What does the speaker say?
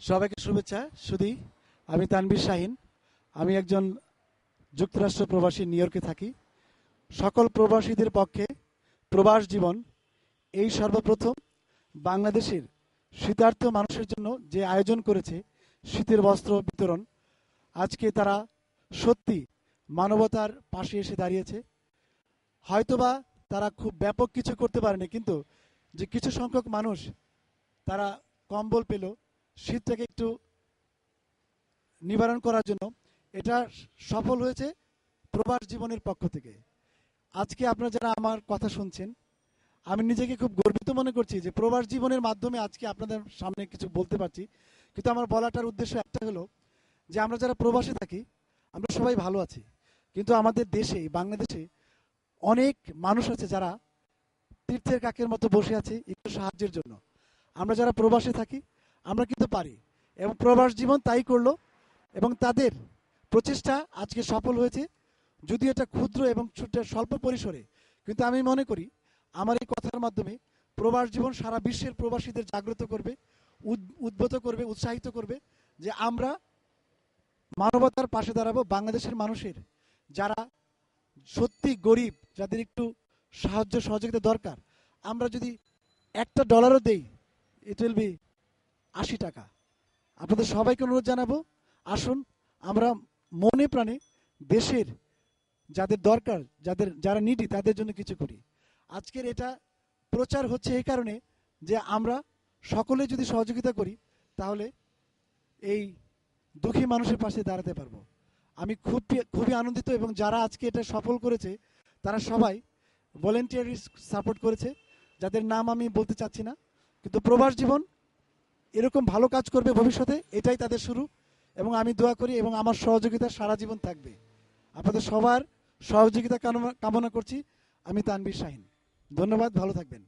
সবাইকে শুভেচ্ছা। সুধী, আমি তানভীর শাহিন। আমি একজন যুক্তরাষ্ট্র প্রবাসী, নিউ ইয়র্কে থাকি। সকল প্রবাসীদের পক্ষে প্রবাস জীবন এই সর্বপ্রথম বাংলাদেশের শীতার্থ মানুষের জন্য যে আয়োজন করেছে শীতের বস্ত্র বিতরণ। আজকে তারা সত্যি মানবতার পাশে এসে দাঁড়িয়েছে। হয়তোবা তারা খুব ব্যাপক কিছু করতে পারেনি, কিন্তু যে কিছু সংখ্যক মানুষ তারা কম্বল পেল শীতটাকে একটু নিবারণ করার জন্য, এটা সফল হয়েছে প্রবাস জীবনের পক্ষ থেকে। আজকে আপনারা যারা আমার কথা শুনছেন, আমি নিজেকে খুব গর্বিত মনে করছি যে প্রবাস জীবনের মাধ্যমে আজকে আপনাদের সামনে কিছু বলতে পারছি। কিন্তু আমার বলাটার উদ্দেশ্য একটা হলো যে আমরা যারা প্রবাসে থাকি আমরা সবাই ভালো আছি, কিন্তু আমাদের দেশে বাংলাদেশে অনেক মানুষ আছে যারা তীর্থের কাকের মতো বসে আছে একটু সাহায্যের জন্য। আমরা যারা প্রবাসে থাকি আমরা কিন্তু পারি, এবং প্রবাস জীবন তাই করলো এবং তাদের প্রচেষ্টা আজকে সফল হয়েছে। যদি এটা ক্ষুদ্র এবং স্বল্প পরিসরে, কিন্তু আমি মনে করি আমার এই কথার মাধ্যমে প্রবাস জীবন সারা বিশ্বের প্রবাসীদের জাগ্রত করবে, উদ্বুদ্ধ করবে, উৎসাহিত করবে যে আমরা মানবতার পাশে দাঁড়াবো। বাংলাদেশের মানুষের যারা সত্যি গরিব, যাদের একটু সাহায্য সহযোগিতা দরকার, আমরা যদি $1 দেই, ইট উইল বি 80 টাকা। আপনাদের সবাইকে অনুরোধ জানাবো, আসুন আমরা মনে প্রাণে দেশের যাদের দরকার, যারা নিডি, তাদের জন্য কিছু করি। আজকের এটা প্রচার হচ্ছে এই কারণে যে আমরা সকলে যদি সহযোগিতা করি তাহলে এই দুঃখী মানুষের পাশে দাঁড়াতে পারবো। আমি খুবই আনন্দিত, এবং যারা আজকে এটা সফল করেছে তারা সবাই ভলেন্টিয়ারি সাপোর্ট করেছে, যাদের নাম আমি বলতে চাচ্ছি না। কিন্তু প্রবাস জীবন এরকম ভালো কাজ করবে ভবিষ্যতে, এটাই তাদের শুরু। এবং আমি দোয়া করি এবং আমার সহযোগিতা সারা জীবন থাকবে। আপনাদের সবার সহযোগিতা কামনা করছি। আমি তানভীর শাহিন। ধন্যবাদ, ভালো থাকবেন।